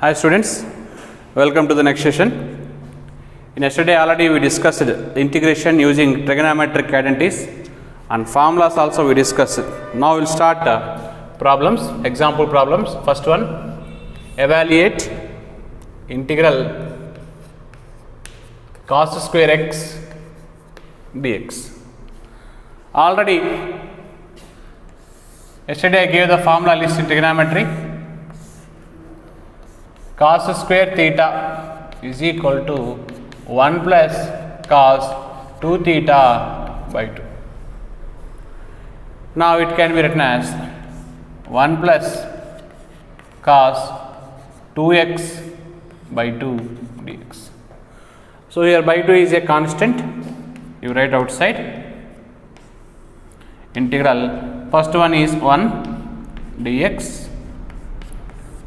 Hi students, welcome to the next session. In yesterday already we discussed integration using trigonometric identities and formulas also we discussed. Now we will start problems, example problems. First one, evaluate integral cos square x dx. Already yesterday I gave the formula list in trigonometry. Cos square theta is equal to 1 plus cos 2 theta by 2. Now it can be written as 1 plus cos 2x by 2 dx. So here by 2 is a constant, you write outside. Integral, first one is 1 dx,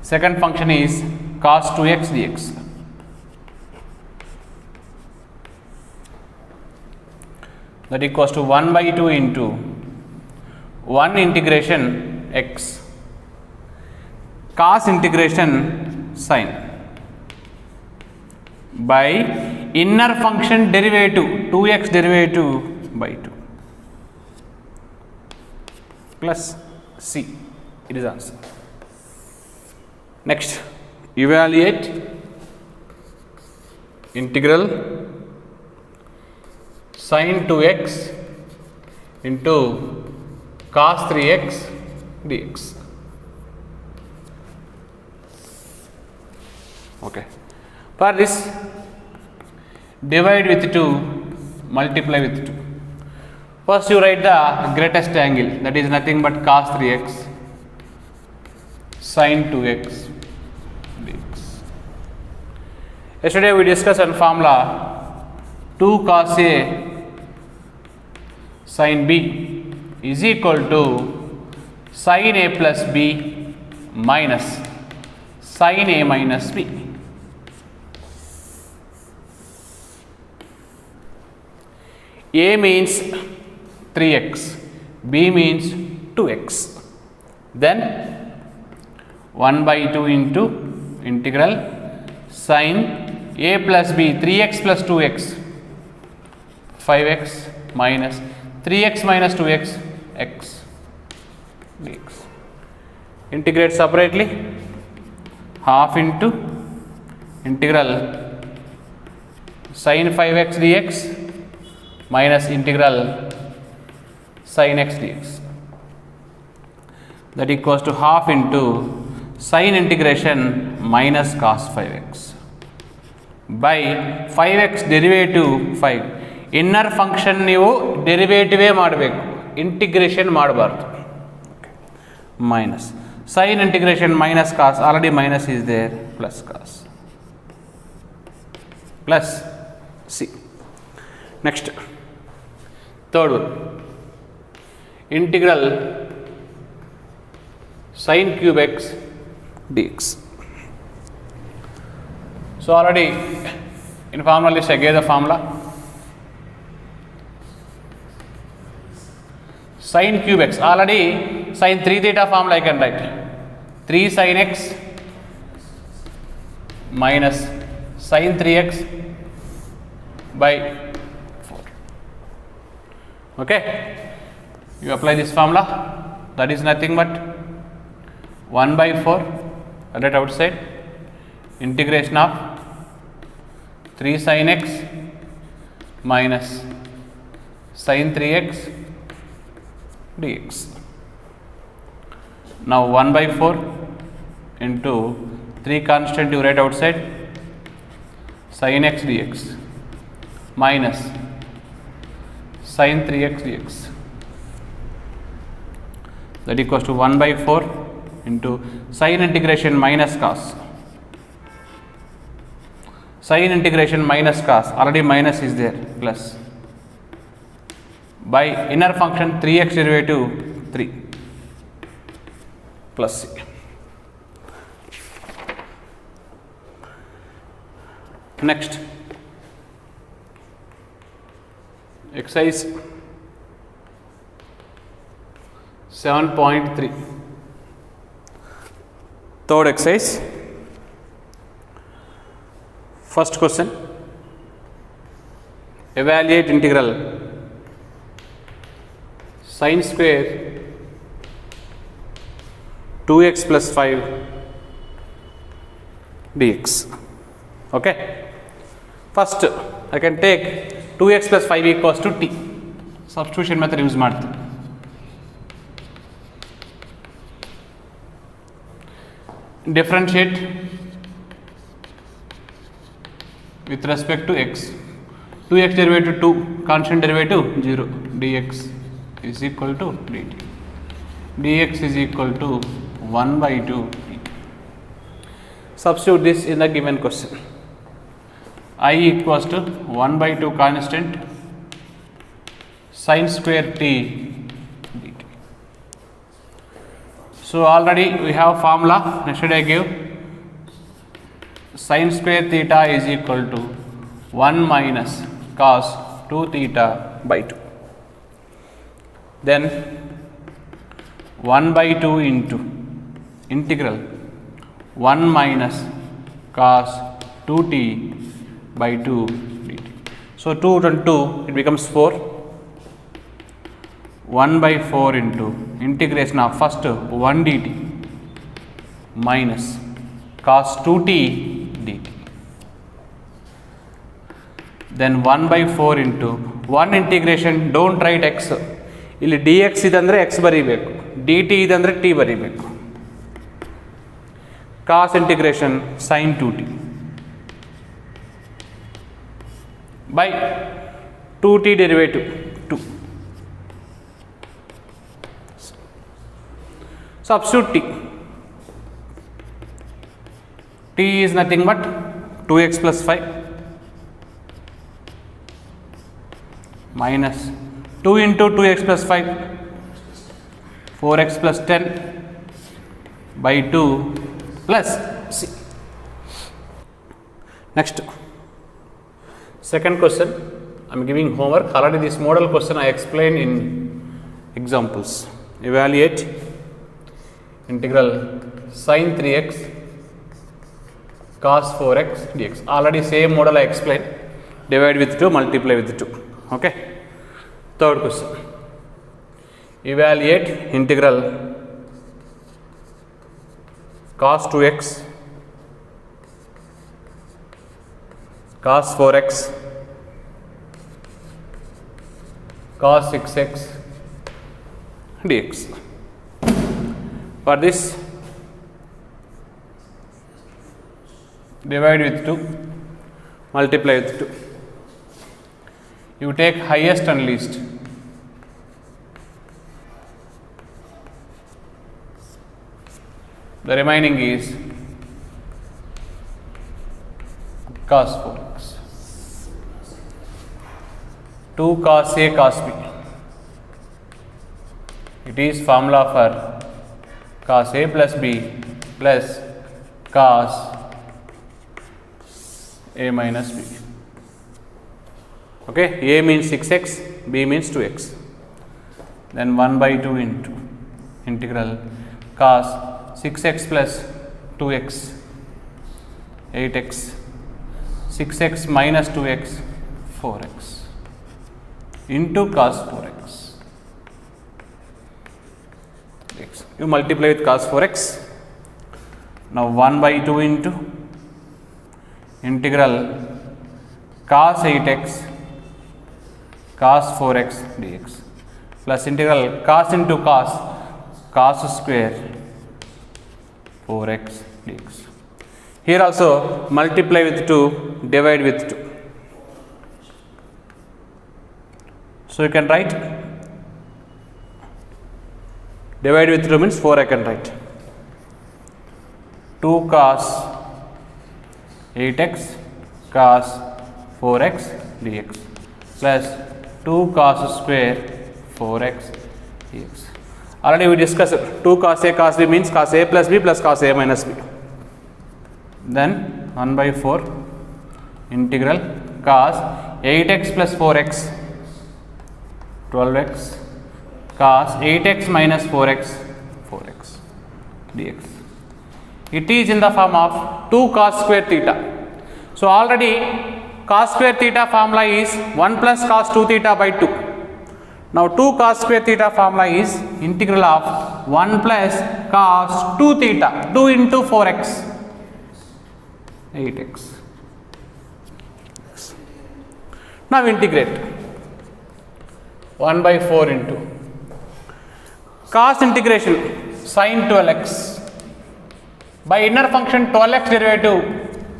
second function is cos 2x dx. That equals to 1 by 2 into 1 integration x cos integration sin by inner function derivative 2x derivative by 2 plus c. It is answer. Next, evaluate integral sin 2x into cos 3x dx. Okay. For this, divide with 2, multiply with 2. First you write the greatest angle, that is nothing but cos 3x sin 2x dx. Yesterday we discussed on formula 2 cos A sin B is equal to sin A plus B minus sin A minus B. A means 3x, B means 2x. Then 1 by 2 into integral sin A plus B, 3x plus 2x, 5x minus 3x minus 2x x dx. Integrate separately, half into integral sin 5x dx minus integral sin x dx. That equals to half into sin integration minus cos 5x by 5x derivative 5. Inner function ನೀವು ಡೆರಿವೇಟಿವೇ ಮಾಡಬೇಕು, integration ಮಾಡಬಾರ್ದು. Minus sin integration minus cos, already minus is there, plus cos plus c. Next, third one, integral sin cube x dx. So already in formula list I gave the formula. Sin cube x, already sin 3 theta formula I can write, 3 sin x minus sin 3x by 4. Okay, you apply this formula, that is nothing but 1 by 4, right outside, integration of 3 sin x minus sin 3x dx. Now 1 by 4 into 3 constant you write outside, sin x dx minus sin 3x dx. That equals to 1 by 4 into sin integration minus cos. Sin integration minus cos, already minus is there, plus by inner function 3x derivative 3 plus c. Next, exercise 7.3, third exercise. First question, evaluate integral sin square 2x plus 5 dx. Okay, first I can take 2x plus 5 equals to t. Substitution method use ಮಾಡ್ತೀನಿ. Differentiate with respect to x. 2x derivative 2, constant derivative 0, dx is equal to dt. Dx is equal to 1 by 2 dt. Substitute this in the given question. I equals to 1 by 2 constant sin square t dt. So already we have formula. Yesterday I gave sin square theta is equal to 1 minus cos 2 theta by 2. Then 1 by 2 into integral 1 minus cos 2t by 2 dt. So 2 and 2 it becomes 4. 1 by 4 into integration of first 1 dt minus cos 2t dt. Then 1 by 4 into 1 integration, don't write x. ಇಲ್ಲಿ dx ಇದಂದರೆ x ಬರೀಬೇಕು, dt ಇದಂದರೆ t ಬರೀಬೇಕು. cos integration sin 2t by 2t derivative 2. Substitute t. T is nothing but 2x plus 5 minus 2 into 2x plus 5, 4x plus 10 by 2 plus c. Next, second question, I am giving homework. Already this model question I explained in examples. Evaluate integral sin 3x cos 4x dx. Already same model I explained. Divide with 2, multiply with 2. Okay. Third question. Evaluate integral cos 2x cos 4x cos 6x dx. For this, divide with 2, multiply with 2. You take highest and least. The remaining is cos 4x. 2 cos A cos B. It is formula for cos A plus B plus cos A minus B. Okay, A means 6x, B means 2x. Then 1 by 2 into integral cos 6x plus 2x 8x, 6x minus 2x 4x into cos 4x. You multiply with cos 4x. Now 1 by 2 into integral cos 8x cos 4x dx plus integral cos into cos cos square 4x dx. Here also multiply with 2, divide with 2. So you can write divide with 2 means 4 I can write. 2 cos 8x cos 4x dx plus 2 cos square 4x dx. Already we discussed 2 cos A cos B means cos A plus B plus cos A minus B. Then 1 by 4 integral cos 8x plus 4x 12x cos 8x minus 4x 4x dx. It is in the form of 2 cos square theta. So already cos square theta formula is 1 plus cos 2 theta by 2. Now 2 cos square theta formula is integral of 1 plus cos 2 theta, 2 into 4x, 8x. Now integrate 1 by 4 into cos integration sin 12x by inner function 12x derivative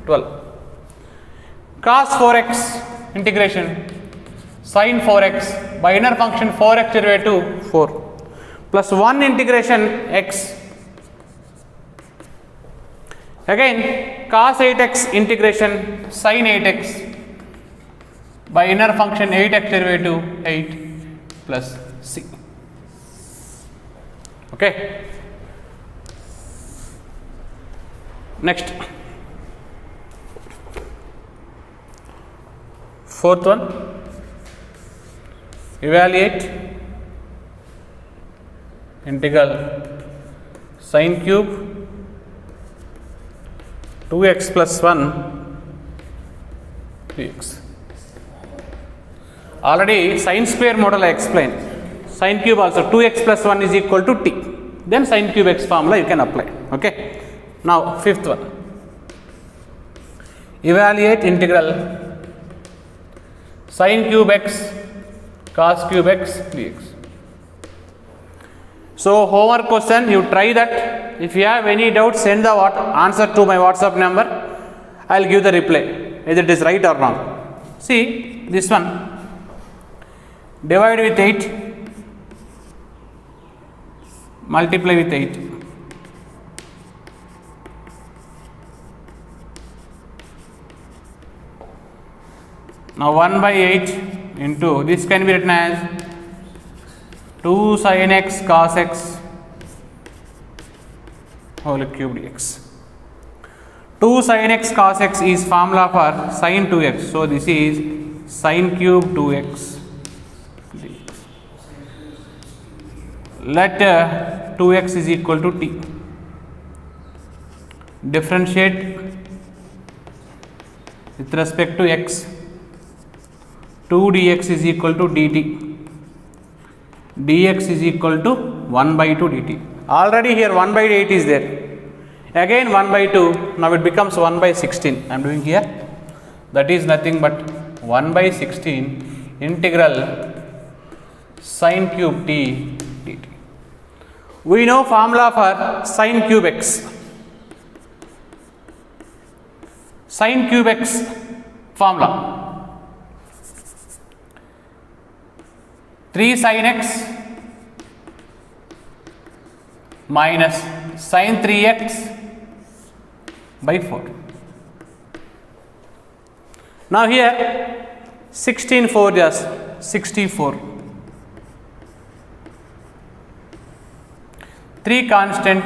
12, cos 4x integration sin 4x by inner function 4x derivative 4 plus 1 integration x, again cos 8x integration sin 8x by inner function 8x derivative 8 plus c. Okay. Next, fourth one, evaluate integral sin cube 2x plus 1 dx. Already sin square model I explained. Sin cube also 2x plus 1 is equal to t. Then sin cube x formula you can apply. Okay. Now fifth one, evaluate integral sin cube x cos cube x dx. So homework question, you try that. If you have any doubt, send the answer to my WhatsApp number. I will give the reply whether it is right or wrong. See this one, divide with 8, multiply with 8. Now 1 by 8 into, this can be written as 2 sin x cos x whole cube dx. 2 sin x cos x is formula for sin 2x. So this is sin cube 2x dx. Let 2x is equal to t. Differentiate with respect to x. 2 dx is equal to dt. Dx is equal to 1 by 2 dt. Already here 1 by 8 is there. Again 1 by 2. Now it becomes 1 by 16. I am doing here. That is nothing but 1 by 16 integral sin cube t dt. We know formula for sin cube x. Sin cube x formula 3 sin x minus sin 3x by 4. Now here 16 4 just 64. 3 constant,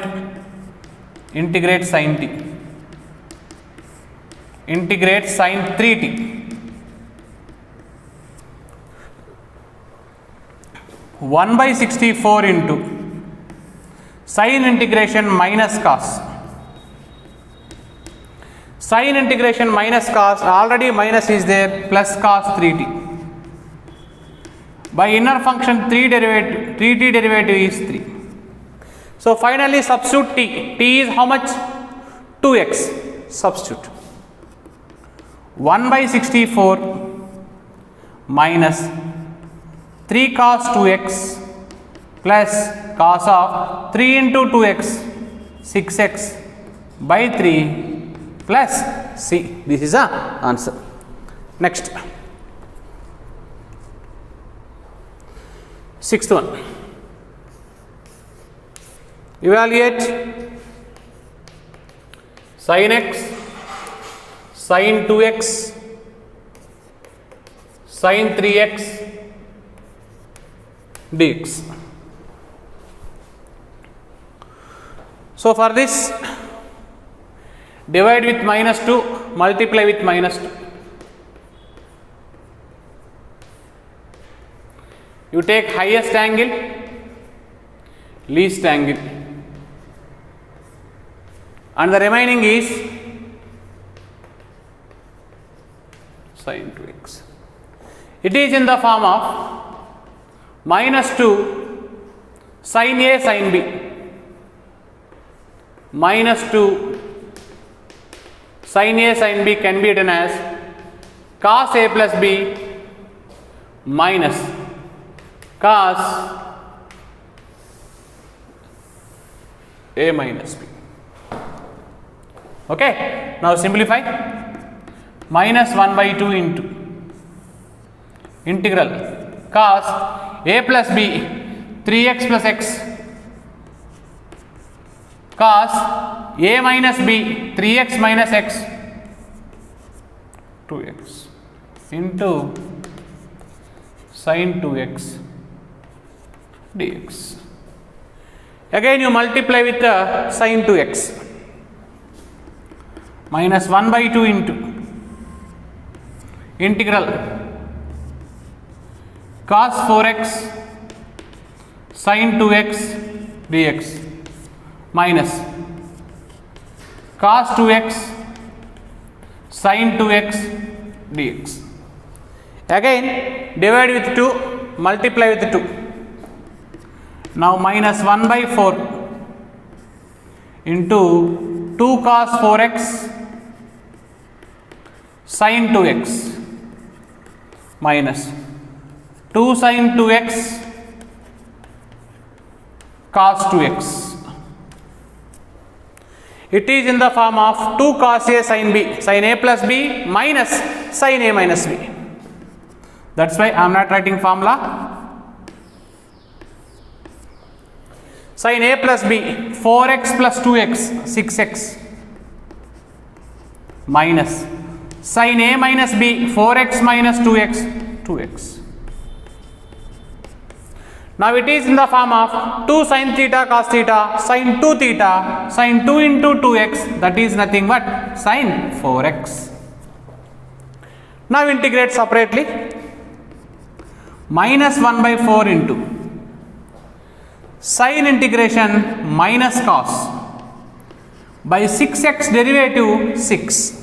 integrate sin t, integrate sin 3t. 1 by 64 into sin integration minus cos. Sin integration minus cos, already minus is there, plus cos 3t. By inner function 3t derivative is 3. So finally substitute t. T is how much? 2x. Substitute. 1 by 64 minus 3 cos 2x plus cos of 3 into 2x 6x by 3 plus c. This is the answer. Next, sixth one, evaluate sin x, sin 2x, sin 3x dx. So for this, divide with minus 2, multiply with minus 2. You take highest angle, least angle, and the remaining is sin 2x. It is in the form of minus 2 sin A sin B, minus 2 sin A sin B can be written as cos A plus B minus cos A minus B. Okay, now simplify. Minus 1 by 2 into integral cos A plus B 3x plus x cos A minus B 3x minus x 2x into sin 2x dx. Again you multiply with the sin 2x. Minus 1 by 2 into integral cos 4x sin 2x dx minus cos 2x sin 2x dx. Again divide with 2, multiply with 2. Now minus 1 by 4 into 2 cos 4x sin 2x minus 2 sin 2x cos 2x. It is in the form of 2 cos A sin B, sin A plus B minus sin A minus B. That's why I am not writing formula. Sin A plus B 4x plus 2x 6x minus sin A minus B 4x minus 2x 2x. Now it is in the form of 2 sin theta cos theta sin 2 theta sin 2 into 2x, that is nothing but sin 4x. Now integrate separately. Minus 1 by 4 into sin integration minus cos by 6x derivative 6.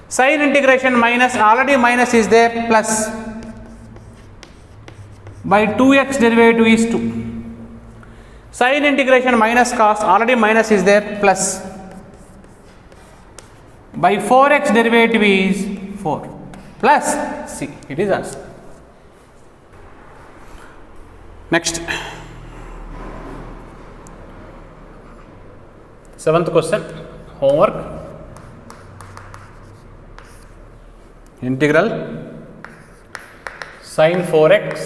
Sin integration minus, already minus is there, plus by 2x derivative is 2. Sin integration minus cos, already minus is there, plus by 4x derivative is 4 plus c. It is answer. Next, 7th question, homework. Integral sin 4x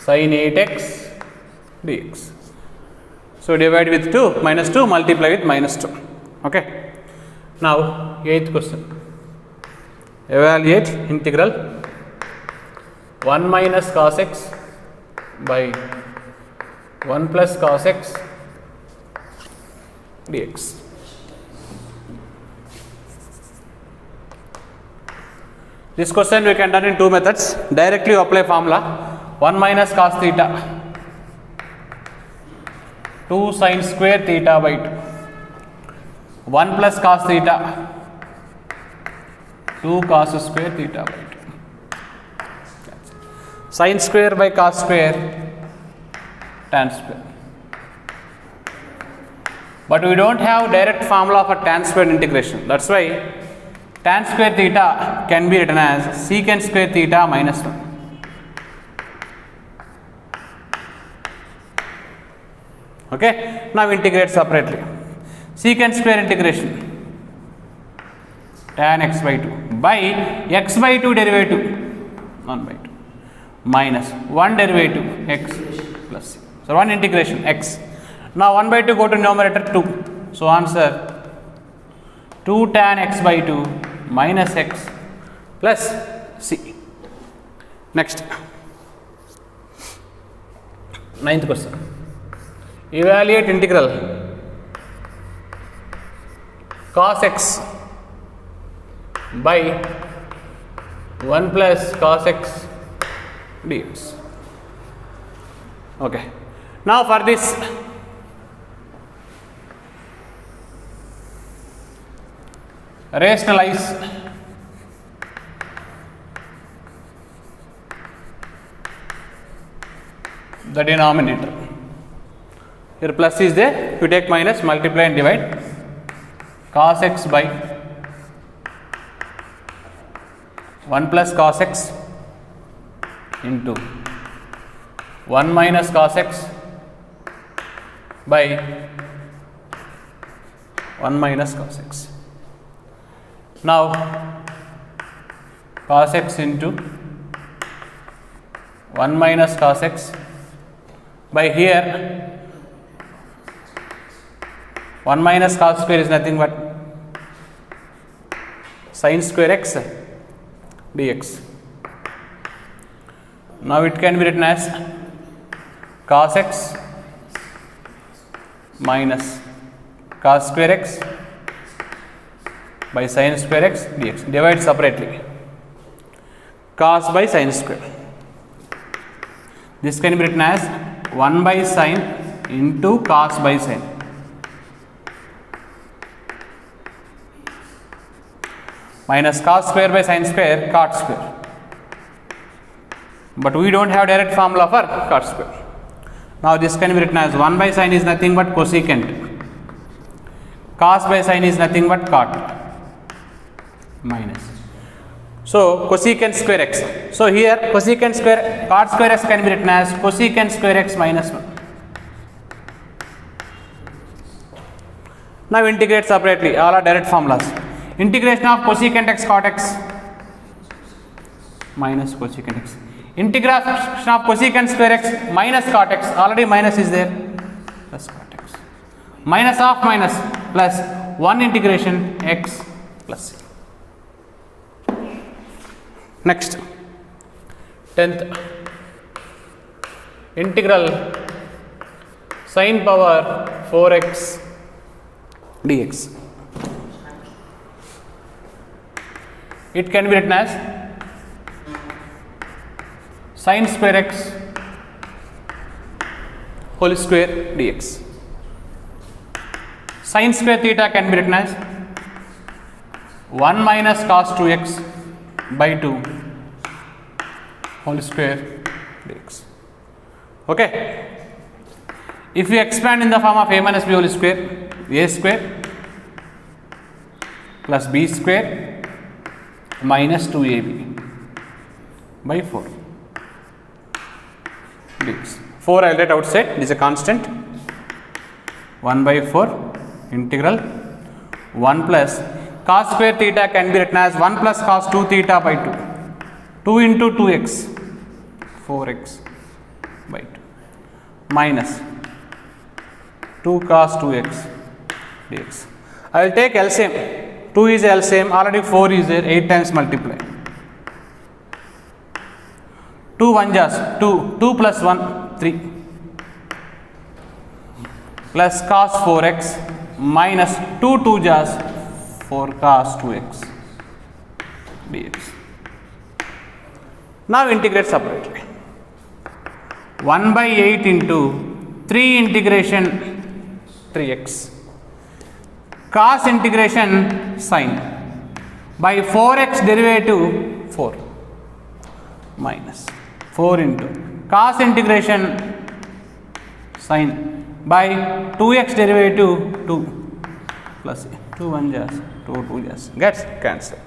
sin 8x dx. So divide with 2, minus 2, multiply with minus 2. Okay. Now 8th question. Evaluate integral 1 minus cos x by 1 plus cos x dx. This question we can done in two methods. Directly apply formula 1 minus cos theta 2 sin square theta by 2, 1 plus cos theta 2 cos square theta by 2. Sin square by cos square tan square. But we don't have direct formula for tan square integration. That's why tan square theta can be written as secant square theta minus 1. Okay. Now integrate separately. Secant square integration tan x by 2 by x by 2 derivative 1 by 2 minus 1 derivative x plus c. So 1 integration x. Now 1 by 2 go to numerator 2. So answer 2 tan x by 2 minus x plus c. Next, 9th question. Evaluate integral cos x by 1 plus cos x dx. Okay. Now for this, rationalize the denominator. Here plus is there, you take minus, multiply and divide. Cos x by 1 plus cos x into 1 minus cos x by 1 minus cos x. Now cos x into 1 minus cos x by here 1 minus cos square is nothing but sin square x dx. Now it can be written as cos x minus cos square x by sin square x dx. Divide separately. Cos by sin square. This can be written as 1 by sin into cos by sin. Minus cos square by sin square, cot square. But we don't have direct formula for cot square. Now this can be written as 1 by sin is nothing but cosecant. Cos by sin is nothing but cot. Minus. So cosecant square x. So here cosecant square, cot square x can be written as cosecant square x minus 1. Now integrate separately, all are direct formulas. Integration of cosecant x cot x minus cosecant x. Integration of cosecant square x minus cot x, already minus is there, plus cot x. Minus of minus plus 1 integration x plus c. Next, 10th, integral sin power 4x dx. It can be written as sin square x whole square dx. Sin square theta can be written as 1 minus cos 2x by 2 whole square dx. Okay. If we expand in the form of a minus b whole square, a square plus b square minus 2ab by 4 dx. 4 I will write outside, it is a constant. 1 by 4 integral 1 plus cos square theta can be written as 1 plus cos 2 theta by 2. 2 into 2x 4x by 2 minus 2 cos 2x dx. I will take LCM. 2 is LCM, already 4 is there, 8 times multiply. 2 1 jas 2, 2 plus 1 3 plus cos 4x minus 2 2 jas 4 cos 2x dx. Now integrate separately. 1 by 8 into 3 integration 3x cos integration sin by 4x derivative 4 minus 4 into cos integration sin by 2x derivative 2 plus 2 1 jas 2 2 jas gets cancelled.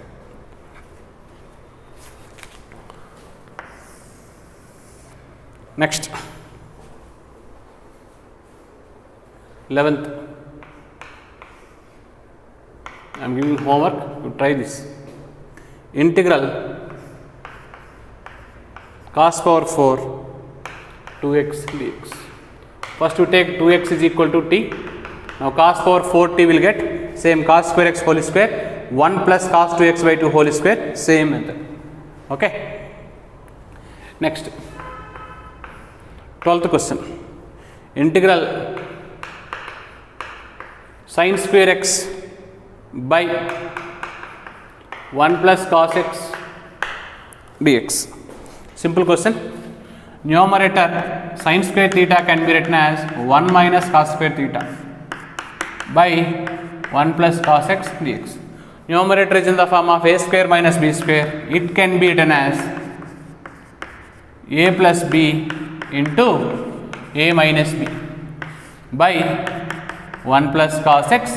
Next, 11th, I am giving homework, you try this. Integral cos power 4 2x dx. First you take 2x is equal to t. Now cos power 4t will get same cos square x whole square 1 plus cos 2x by 2 whole square, same method. Okay. Next, 12th question. Integral sin square x by 1 plus cos x dx. Simple question. Numerator sin square theta can be written as 1 minus cos square theta by 1 plus cos x dx. Numerator is in the form of a square minus b square. It can be written as a plus b into a minus b by 1 plus cos x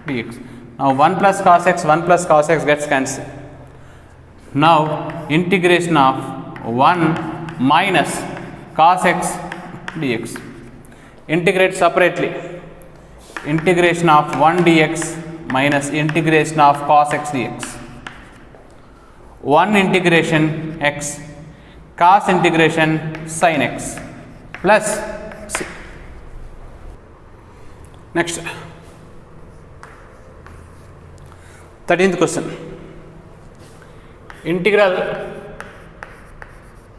dx. Now 1 plus cos x, 1 plus cos x gets cancelled. Now integration of 1 minus cos x dx. Integrate separately. Integration of 1 dx minus integration of cos x dx. 1 integration x cos integration sin x plus c. Next, 13th question. Integral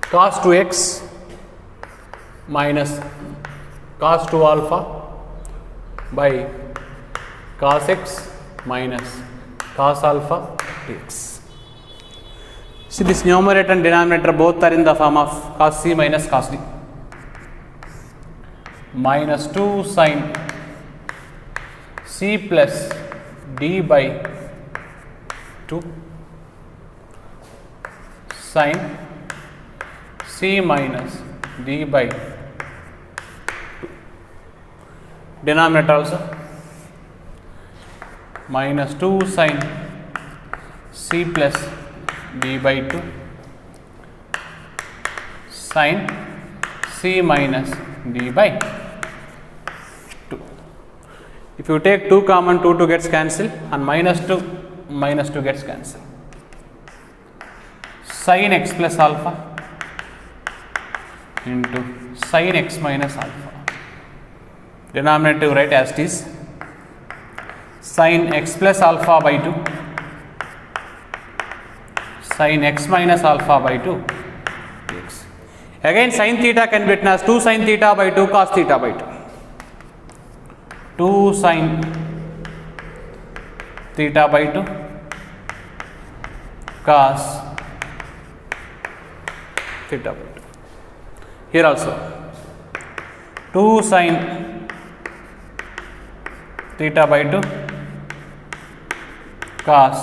cos 2x minus cos 2 alpha by cos x minus cos alpha dx. See, this numerator and denominator both are in the form of cos c minus cos d. Minus 2 sin c plus d by 2 sin c minus d by 2. Denominator also minus 2 sin c plus d by 2 sin c minus d by 2. If you take 2 common, 2 gets cancelled, and minus 2 gets cancelled. Sin x plus alpha into sin x minus alpha. Denominator write as it is, sin x plus alpha by 2 sin x minus alpha by 2 dx. Again sin theta can be written as 2 sin theta by 2 cos theta by 2. 2 sin theta by 2 cos theta by 2. Here also 2 sin theta by 2 cos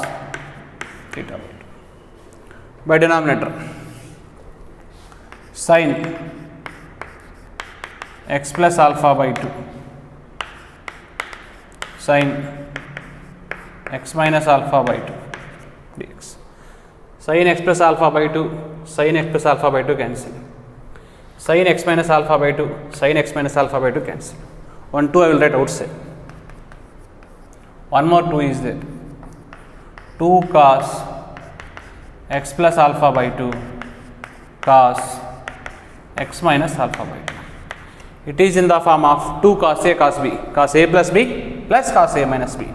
theta by 2. By denominator sin x plus alpha by 2 sin x minus alpha by 2 dx. Sin x plus alpha by 2 sin x plus alpha by 2 cancel. Sin x minus alpha by 2 sin x minus alpha by 2 cancel. 1 2 I will write outside. One more 2 is there. 2 cos x plus alpha by 2 cos x minus alpha by 2. It is in the form of 2 cos a cos b, cos a plus b plus cos a minus b.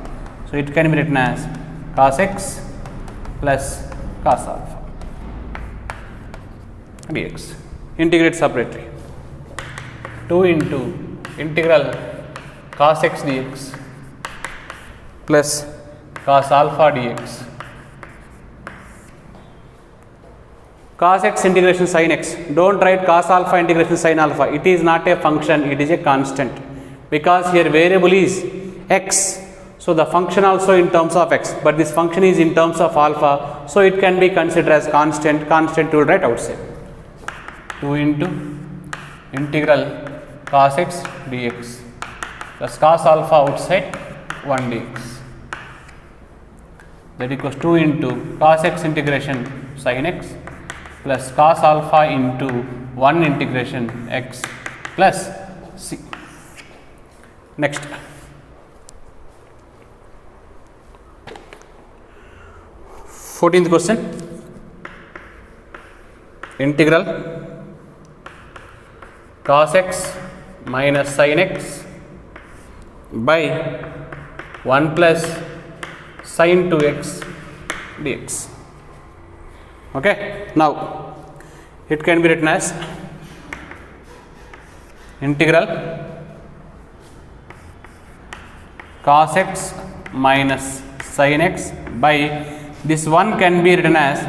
So it can be written as cos x plus cos alpha dx. Integrate separately. 2 into integral cos x dx plus cos alpha dx. Cos x integration sin x. Don't write cos alpha integration sin alpha. It is not a function, it is a constant. Because here variable is x. So the function also in terms of x. But this function is in terms of alpha. So it can be considered as constant. Constant you will write outside. 2 into integral cos x dx plus cos alpha outside 1 dx. That equals 2 into cos x integration sin x plus cos alpha into 1 integration x plus c. Next, fourteenth question. Integral cos x minus sin x by 1 plus sin 2x dx. Okay. Now it can be written as integral cos x minus sin x by, this 1 can be written as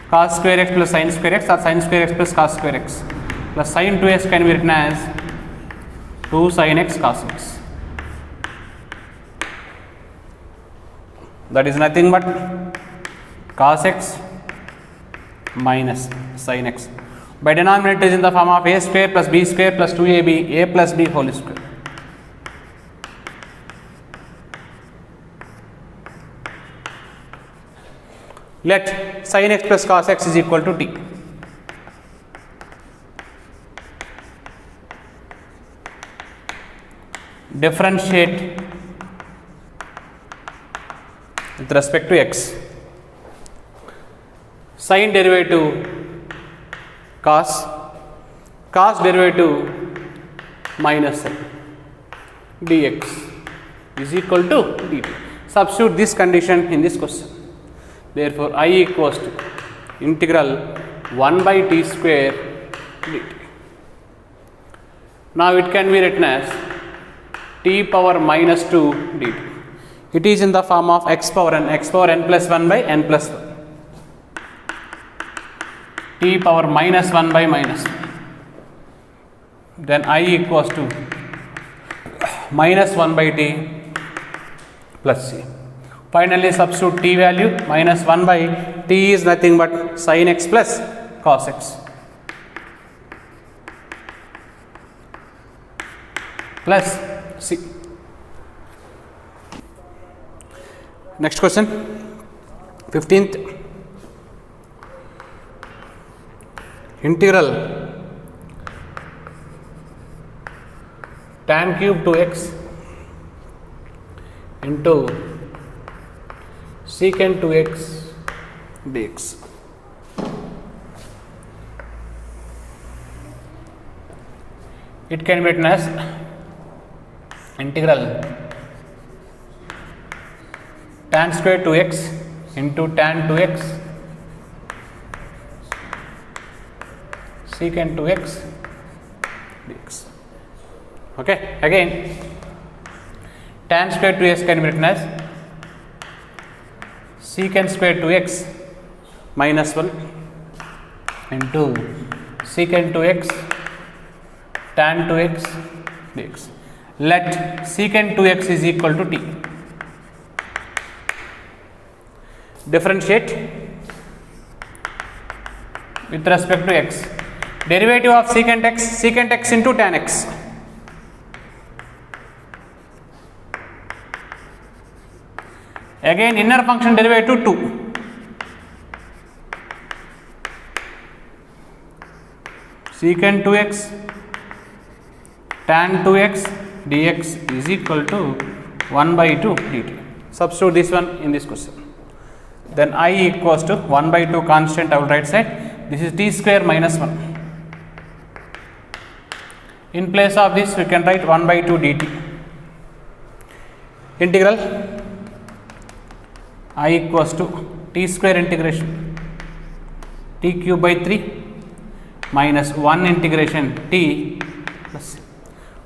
cos square x plus sin square x or sin square x plus cos square x plus sin 2x can be written as 2 sin x cos x. That is nothing but cos x minus sin x. By denominator is in the form of a square plus b square plus 2ab, a plus b whole square. Let sin x plus cos x is equal to t. Differentiate with respect to x. Sin derivative cos, cos derivative minus sin dx is equal to dt. Substitute this condition in this question. Therefore, I equals to integral 1 by t square dt. Now, it can be written as t power minus 2 dt. It is in the form of x power n plus 1 by n plus 1. T power minus 1 by minus 1. Then I equals to minus 1 by t plus c. Finally, substitute t value minus 1 by t is nothing but sin x plus cos x plus c. Next question, 15th. Integral tan cube 2x into secant 2x dx. It can be written as integral tan square 2x into tan 2x secant 2x dx. Okay, again tan square 2x can be written as secant square 2x minus 1 into secant 2x tan 2x dx. Let secant 2x is equal to t. Differentiate with respect to x. Derivative of secant x into tan x. Again inner function derivative 2. Secant 2x tan 2x dx is equal to 1 by 2 dt. Substitute this one in this question. Then I equals to 1 by 2 constant I will right side. This is t square minus 1. In place of this we can write 1 by 2 dt. Integral I equals to t square integration t cube by 3 minus 1 integration t plus.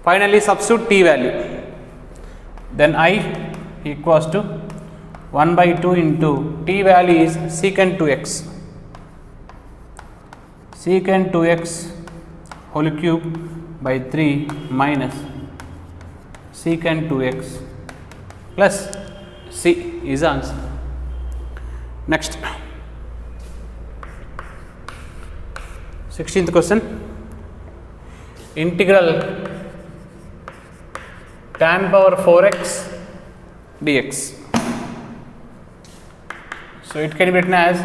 Finally, substitute t value. Then I equals to 1 by 2 into t value is secant 2x. Secant 2x whole cube by 3 minus secant 2x plus c is the answer. Next, 16th question. Integral tan power 4x dx. So it can be written as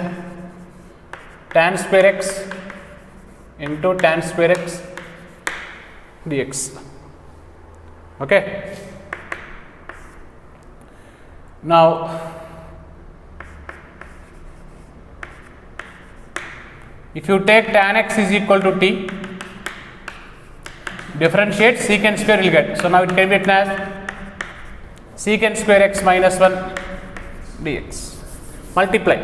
tan square x into tan square x dx. Okay. Now if you take tan x is equal to t, differentiate secant square will get. So now it can be written as secant square x minus 1 dx. Multiply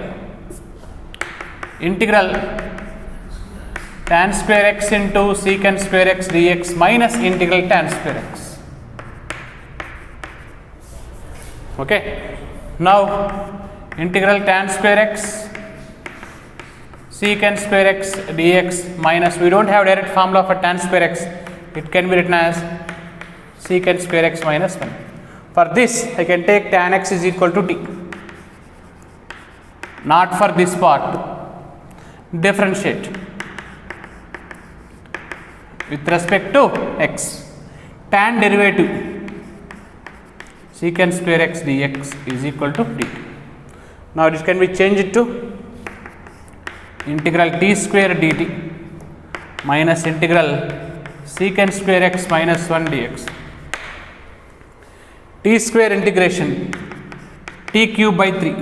integral tan square x into secant square x dx minus integral tan square x. Okay. Now integral tan square x secant square x dx minus, we don't have direct formula for tan square x, it can be written as secant square x minus 1. For this I can take tan x is equal to t. Not for this part. Differentiate with respect to x. Tan derivative secant square x dx is equal to dt. Now this can be changed to integral t square dt minus integral secant square x minus 1 dx. T square integration t cube by 3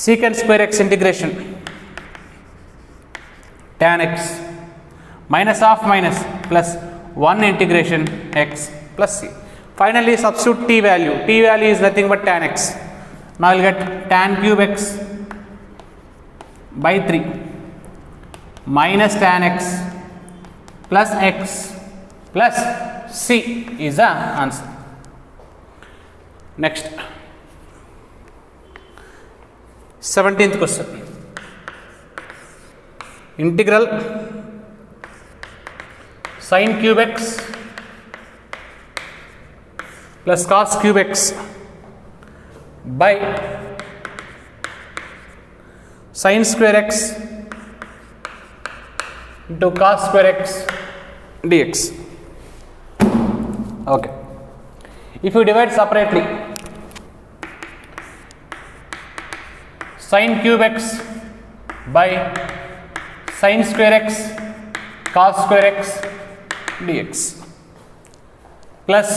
secant square x integration tan x minus half minus plus 1 integration x plus c. Finally substitute t value. T value is nothing but tan x. Now you will get tan cube x by 3 minus tan x plus x plus c is the answer. Next, 17th question. Integral sin cube x plus cos cube x by sin square x into cos square x dx. Okay. If you divide separately, sin cube x by sin square x cos square x dx plus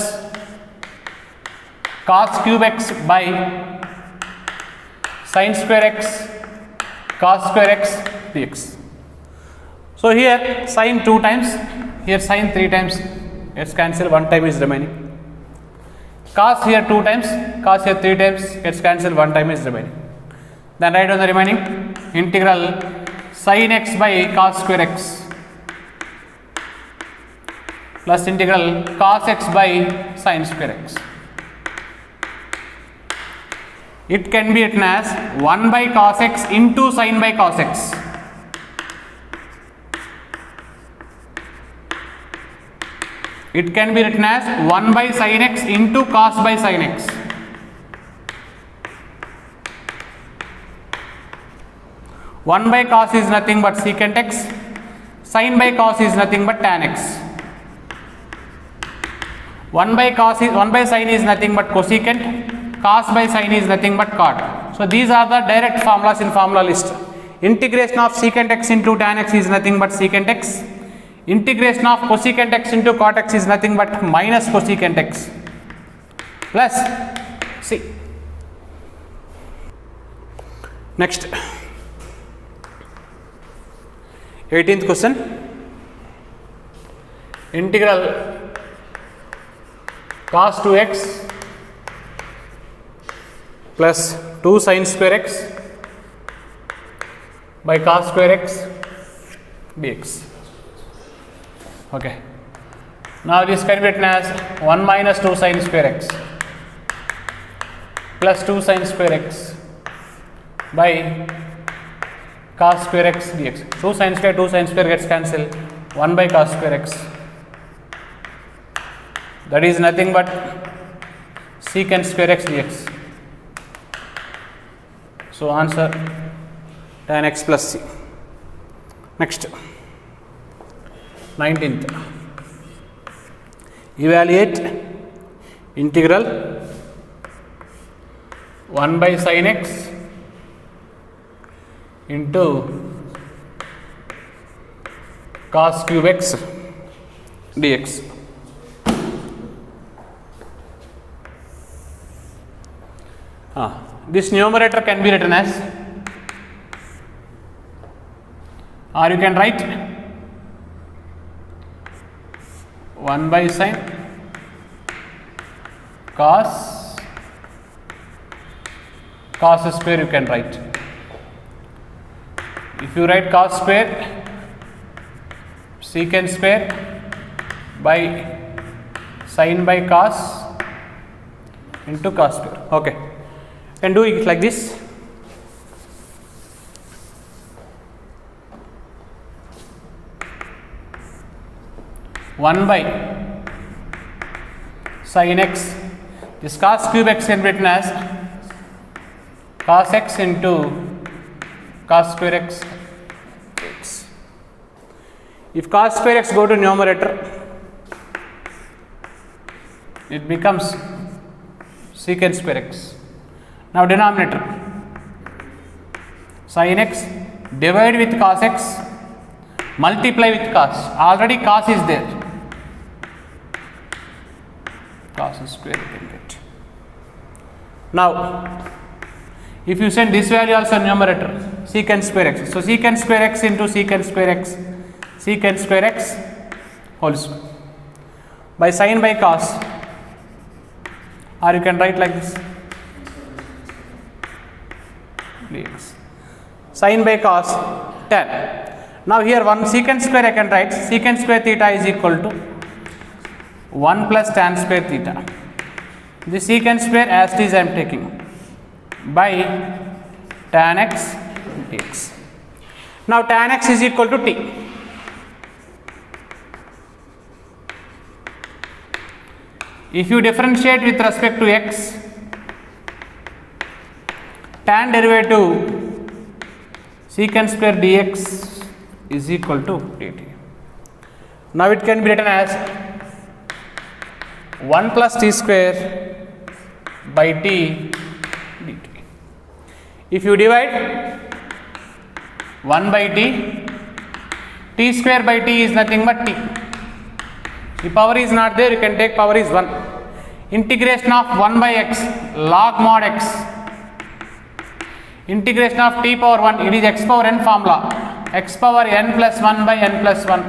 cos cube x by sin square x cos square x dx. So here sin 2 times, here sin 3 times, let's cancel, 1 time is remaining. Cos here 2 times, cos here 3 times, let's cancel, 1 time is remaining. Then write down the remaining integral sin x by cos square x plus integral cos x by sin square x. It can be written as 1 by cos x into sin by cos x. It can be written as 1 by sin x into cos by sin x. One by cos is nothing but secant x, sin by cos is nothing but tan x. 1 by sin is nothing but cosecant, cos by sin is nothing but cot. So these are the direct formulas in formula list. Integration of secant x into tan x is nothing but secant x. Integration of cosecant x into cot x is nothing but minus cosecant x plus c. Next, 18th question. Integral cos 2x plus 2 sin square x by cos square x dx. Okay. Now this can be written as 1 minus 2 sin square x plus 2 sin square x by cos square x dx. 2 sin square gets cancelled, 1 by cos square x, that is nothing but secant square x dx. So answer tan x plus c. Next, 19th. Evaluate integral 1 by sin x into cos cube x dx. This numerator can be written as, or you can write 1 by sin cos square you can write. If you write cos square, secant square by sin by cos into cos square. Okay, can do it like this. One by sin x, this cos cube x can be written as cos x into cos square x. If cos square x go to numerator, it becomes secant square x. Now denominator, sin x, divide with cos x, multiply with cos. Already cos is there. Cos square you can get. Now, if you send this value also numerator, secant square x. So secant square x into secant square x, secant square x whole square by sin by cos, or you can write like this dx. Sin by cos tan. Now here one secant square I can write secant square theta is equal to 1 plus tan square theta. This secant square as it is I am taking by tan x dx. Now tan x is equal to t. If you differentiate with respect to x, tan derivative secant square dx is equal to dt. Now it can be written as 1 plus t square by t dt. If you divide 1 by t square by t is nothing but t. If power is not there, you can take power is 1. Integration of 1 by x, log mod x. Integration of t power 1, it is x power n formula. X power n plus 1 by n plus 1.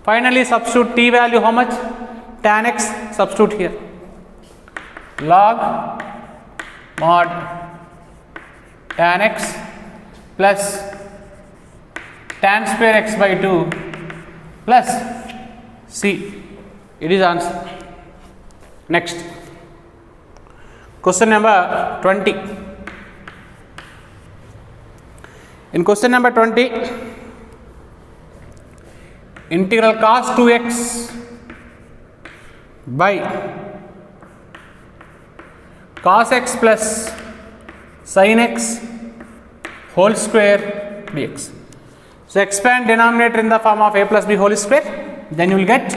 Finally, substitute t value how much? Tan x, substitute here. Log mod tan x plus tan square x by 2 plus c. It is answer. Next, question number 20. In question number 20, integral cos 2x by cos x plus sin x whole square dx. So expand denominator in the form of a plus b whole square, then you will get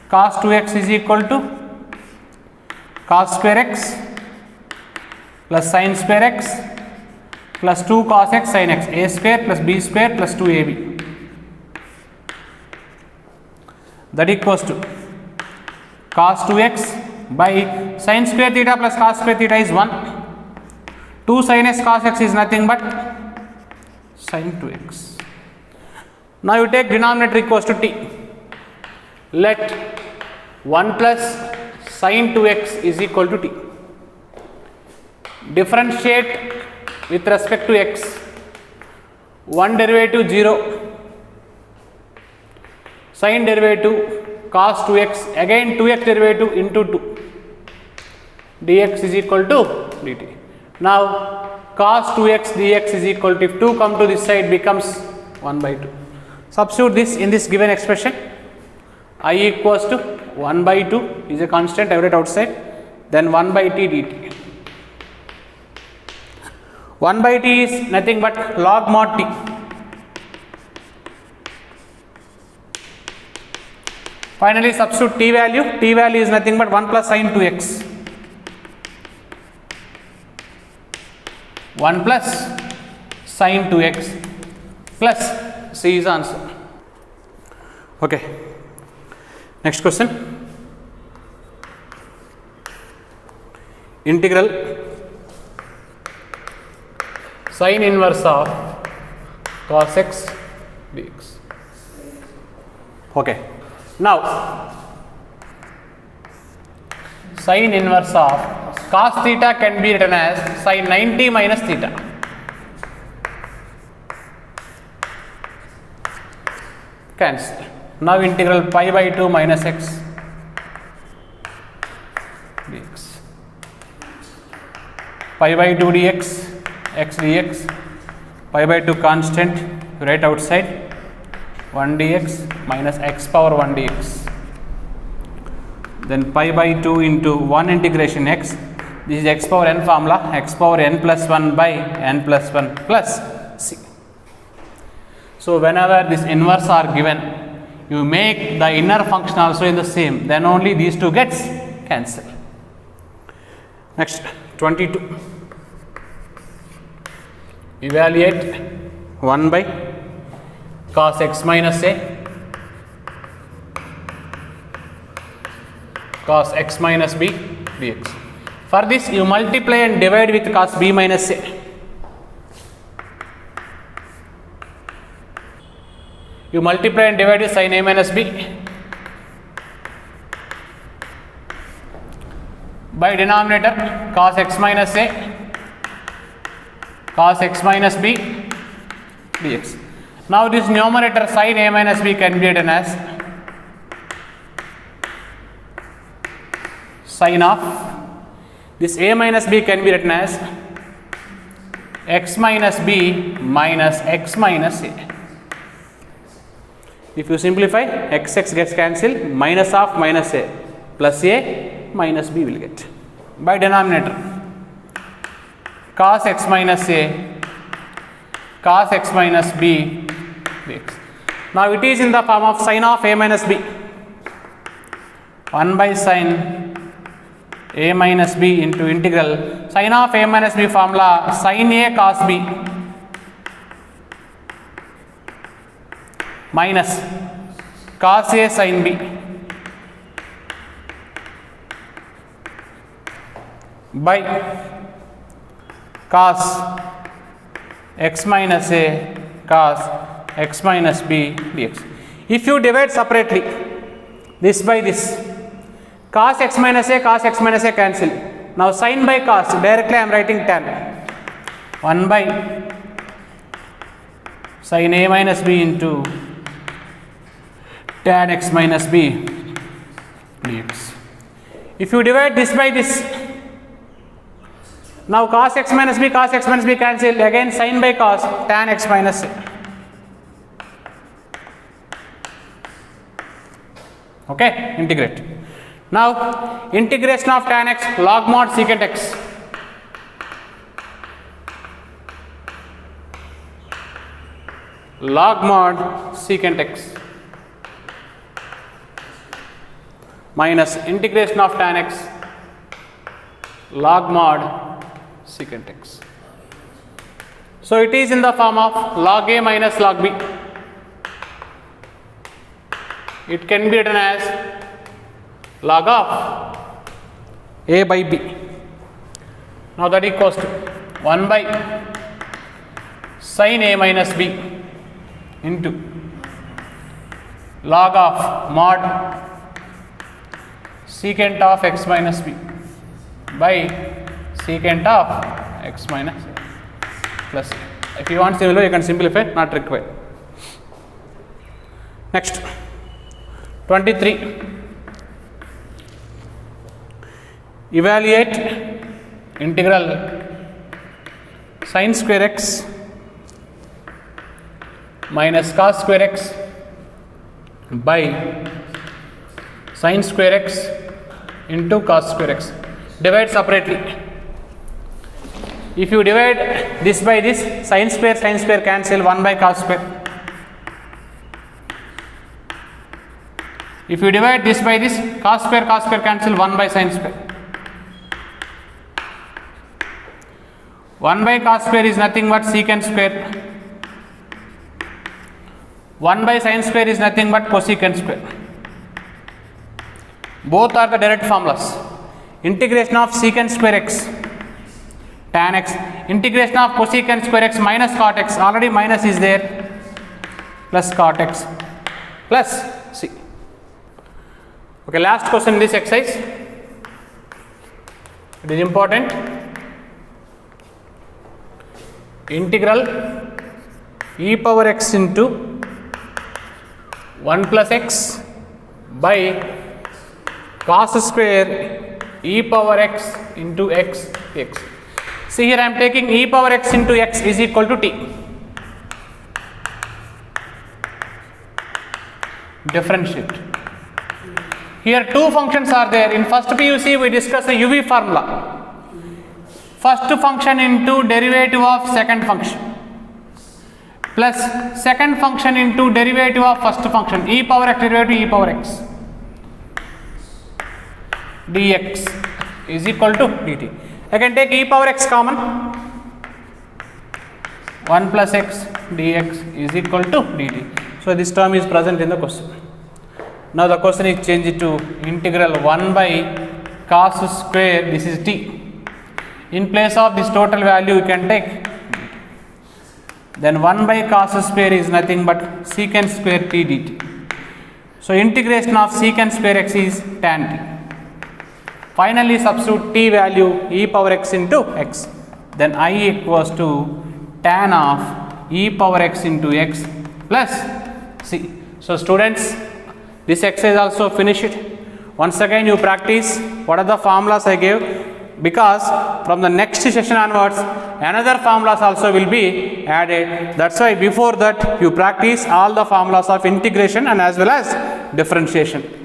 cos 2x is equal to cos square x plus sin square x plus 2 cos x sin x, a square plus b square plus 2ab. That equals to cos 2x by sin square theta plus cos square theta is 1. 2 sin x cos x is nothing but sin 2x. Now you take denominator equals to t. Let 1 plus sin 2x is equal to t. Differentiate with respect to x. 1 derivative 0. Sin derivative cos 2x, again 2x derivative into 2. Dx is equal to dt. Now cos 2x dx is equal to, if 2 come to this side, becomes 1 by 2. Substitute this in this given expression. I equals to 1 by 2 is a constant, I write outside, then 1 by t dt. 1 by t is nothing but log mod t. Finally substitute t value is nothing but 1 plus sin 2x. 1 plus sin 2x plus c is answer. Okay. Next question. Integral sin inverse of cos x dx. Okay. Now sin inverse of cos theta can be written as sin 90 minus theta. Cancel. Now integral pi by 2 minus x dx. Pi by 2 dx, x dx, pi by 2 constant, right outside, 1 dx minus x power 1 dx. Then pi by 2 into 1 integration x, this is x power n formula, x power n plus 1 by n plus 1 plus c. So whenever this inverse are given, you make the inner function also in the same, then only these two gets cancelled. Next, 22. Evaluate 1 by cos x minus a cos x minus b dx. For this you multiply and divide with cos b minus a. You multiply and divide with sin a minus b. By denominator cos x minus a cos x minus b dx. Now this numerator sin a minus b can be written as sin of this a minus b can be written as x minus b minus x minus a. If you simplify, x gets cancelled, minus of minus a plus a minus b will get. By denominator cos x minus a cos x minus b dx. Now it is in the form of sin of a minus b. 1 by sin a minus b into integral sin of a minus b formula sin a cos b minus cos a sin b by cos x minus a cos x minus b dx. If you divide separately this by this, cos x minus a cos x minus a cancel. Now sin by cos, directly I am writing tan. 1 by sin a minus b into tan x minus b dx. If you divide this by this, now cos x minus b cancel, again sin by cos tan x minus a. Okay, integrate. Now integration of tan x log mod secant x. Log mod secant x minus integration of tan x log mod secant x. So it is in the form of log a minus log b. It can be written as log of a by b. Now that equals to 1 by sin a minus b into log of mod secant of x minus b by secant of x minus plus a. If you want similar, you can simplify, not required. Next, 23. Evaluate integral sin square x minus cos square x by sin square x into cos square x. Divide separately. If you divide this by this, sin square cancel, 1 by cos square. If you divide this by this, cos square cancel, 1 by sin square. 1 by cos square is nothing but secant square. 1 by sin square is nothing but cosecant square. Both are the direct formulas. Integration of secant square x tan x, integration of cosecant square x minus cot x, already minus is there, plus cot x plus c. Okay, last question in this exercise. It is important. Integral e power x into 1 plus x by cos square e power x into x x. See here I am taking e power x into x is equal to t. Differentiate. Here two functions are there. In first PUC we discussed the UV formula. First function into derivative of second function. plus second function into derivative of first function, e power x derivative e power x dx is equal to dt. I can take e power x common, 1 plus x dx is equal to dt. So this term is present in the question. Now the question is changed to integral 1 by cos square, this is t. In place of this total value you can take dt. Then 1 by cos square is nothing but secant square t dt. So integration of secant square x is tan t. Finally substitute t value e power x into x. Then I equals to tan of e power x into x plus c. So students, this exercise also finish it. Once again you practice what are the formulas I gave, because from the next session onwards another formulas also will be added. That's why before that you practice all the formulas of integration and as well as differentiation.